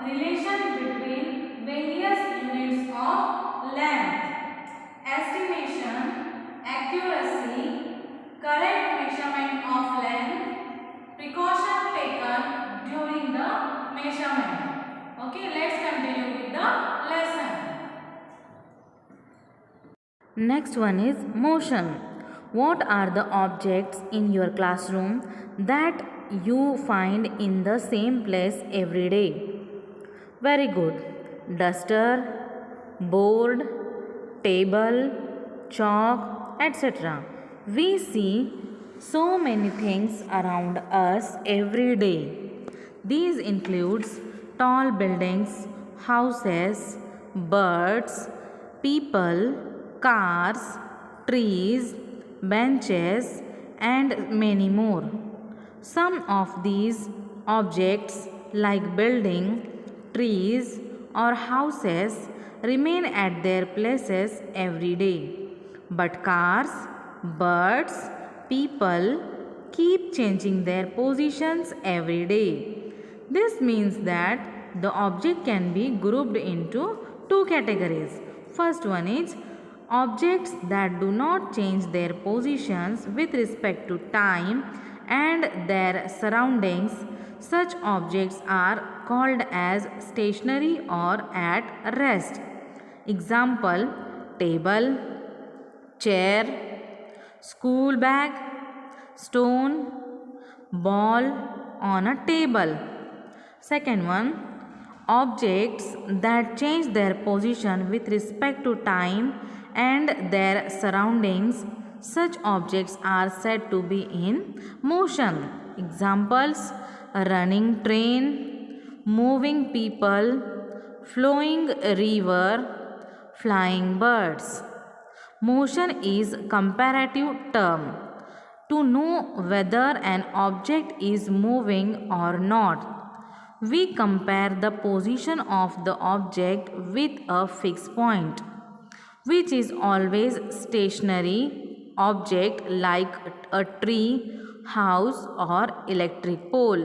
relation between various units of length, estimation, accuracy, correct measurement of length, precaution taken during the measurement. Okay, let's continue with the lesson. Next one is motion. What are the objects in your classroom that you find in the same place every day? Very good. Duster, board, table, chalk, etc. We see so many things around us every day. These includes tall buildings, houses, birds, people, cars, trees, benches, and many more. Some of these objects, like building, trees, or houses, remain at their places every day. But cars, birds, people keep changing their positions every day. This means that the object can be grouped into two categories. First one is objects that do not change their positions with respect to time and their surroundings. Such objects are called as stationary or at rest. Example: table, chair, school bag, stone, ball on a table. Second one, objects that change their position with respect to time and their surroundings. Such objects are said to be in motion. Examples: a running train, moving people, flowing river, flying birds. Motion is comparative term to know whether an object is moving or not. We compare the position of the object with a fixed point, which is always stationary object like a tree, house, or electric pole.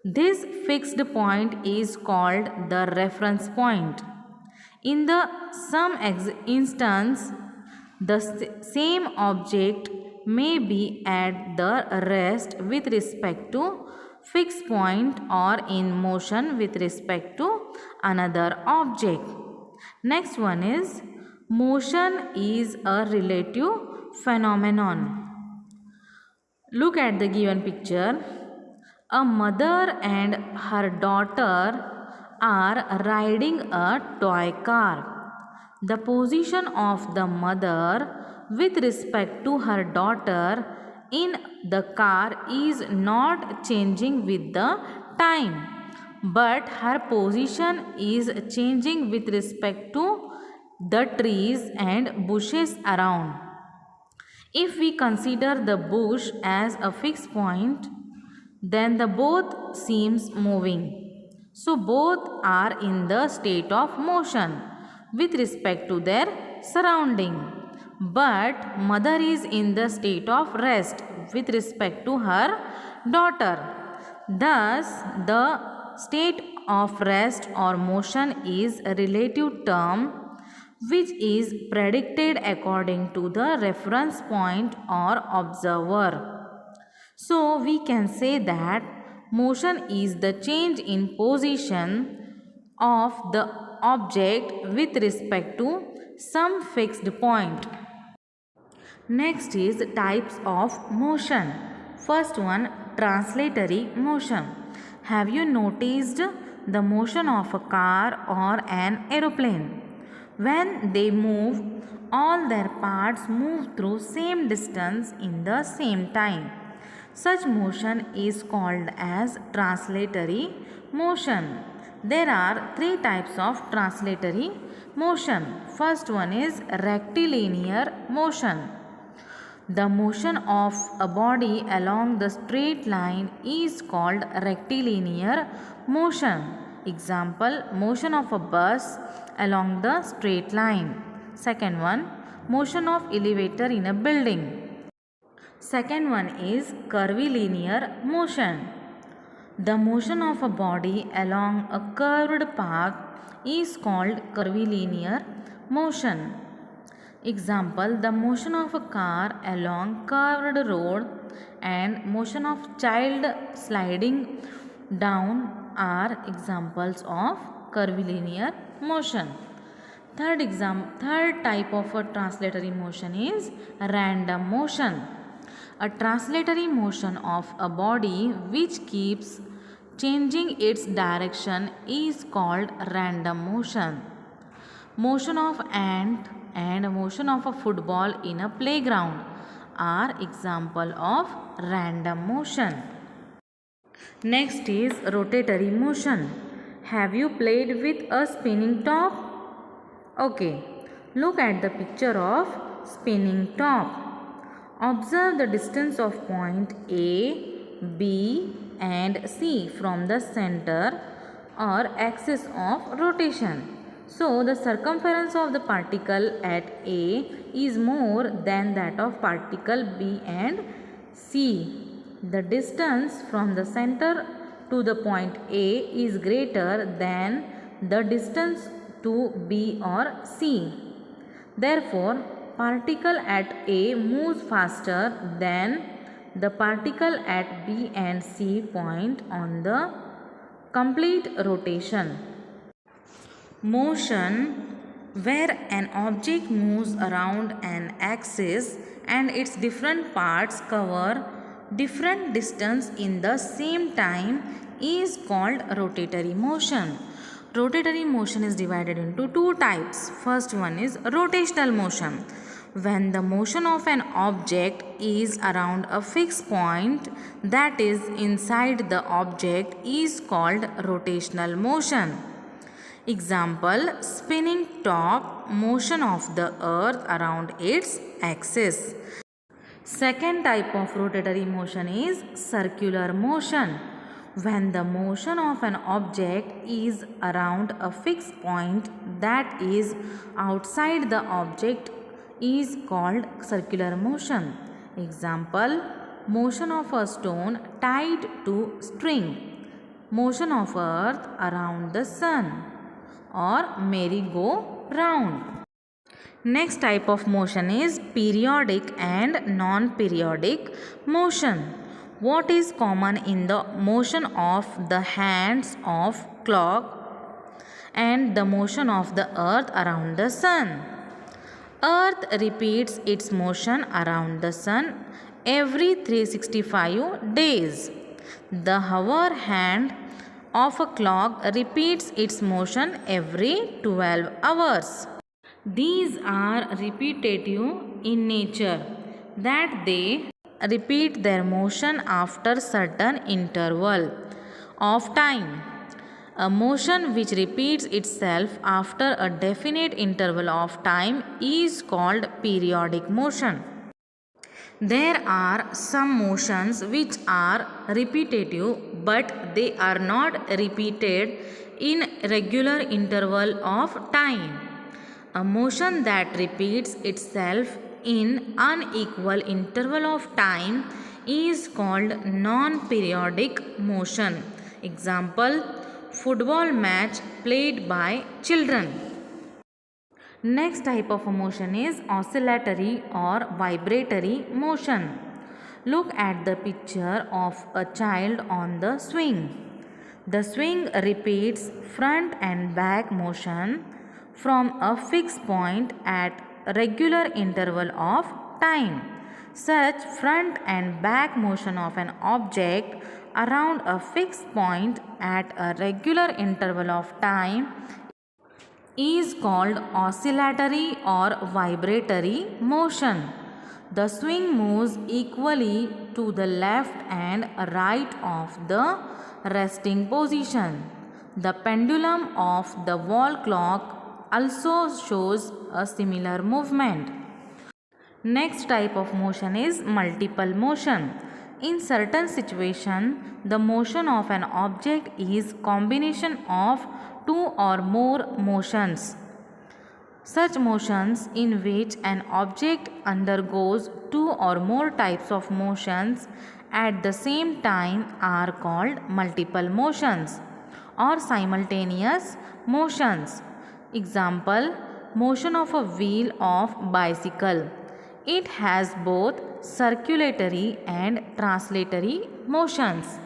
This fixed point is called the reference point. In the some instance, the same object may be at the rest with respect to fixed point or in motion with respect to another object. Next one is motion is a relative phenomenon. Look at the given picture. A mother and her daughter are riding a toy car. The position of the mother with respect to her daughter in the car is not changing with the time, but her position is changing with respect to the trees and bushes around. If we consider the bush as a fixed point, then the both seems moving. So both are in the state of motion with respect to their surrounding. But mother is in the state of rest with respect to her daughter. Thus, the state of rest or motion is a relative term which is predicted according to the reference point or observer. So we can say that motion is the change in position of the object with respect to some fixed point. Next is types of motion. First one, translatory motion. Have you noticed the motion of a car or an aeroplane? When they move, all their parts move through same distance in the same time. Such motion is called as translatory motion. There are three types of translatory motion. First one is rectilinear motion. The motion of a body along the straight line is called rectilinear motion. Example, motion of a bus along the straight line. Second one, motion of elevator in a building. Second one is curvilinear motion. The motion of a body along a curved path is called curvilinear motion. Example, the motion of a car along curved road and motion of child sliding down are examples of curvilinear motion. Third type of a translatory motion is random motion. A translatory motion of a body which keeps changing its direction is called random motion. Motion of ant and motion of a football in a playground are example of random motion. Next is rotatory motion. Have you played with a spinning top? Okay, look at the picture of spinning top. Observe the distance of point A, B and C from the center or axis of rotation. So, the circumference of the particle at A is more than that of particle B and C. The distance from the center to the point A is greater than the distance to B or C. Therefore, particle at A moves faster than the particle at B and C point on the complete rotation. Motion, where an object moves around an axis and its different parts cover different distance in the same time, is called rotatory motion. Rotatory motion is divided into two types. First one is rotational motion. When the motion of an object is around a fixed point, that is inside the object, is called rotational motion. Example, spinning top, motion of the earth around its axis. Second type of rotatory motion is circular motion. When the motion of an object is around a fixed point that is outside the object is called circular motion. Example, motion of a stone tied to string, motion of earth around the sun, or merry-go-round. Next type of motion is periodic and non-periodic motion. What is common in the motion of the hands of clock and the motion of the earth around the sun? Earth repeats its motion around the sun every 365 days. The hour hand of a clock repeats its motion every 12 hours. These are repetitive in nature, that they repeat their motion after certain interval of time. A motion which repeats itself after a definite interval of time is called periodic motion. There are some motions which are repetitive, but they are not repeated in regular interval of time. A motion that repeats itself in unequal interval of time is called non-periodic motion. Example, football match played by children. Next type of motion is oscillatory or vibratory motion. Look at the picture of a child on the swing. The swing repeats front and back motion from a fixed point at a regular interval of time. Such front and back motion of an object around a fixed point at a regular interval of time is called oscillatory or vibratory motion. The swing moves equally to the left and right of the resting position. The pendulum of the wall clock also shows a similar movement. Next type of motion is multiple motion. In certain situations, the motion of an object is combination of two or more motions. Such motions in which an object undergoes two or more types of motions at the same time are called multiple motions or simultaneous motions. Example, motion of a wheel of bicycle. It has both circulatory and translatory motions.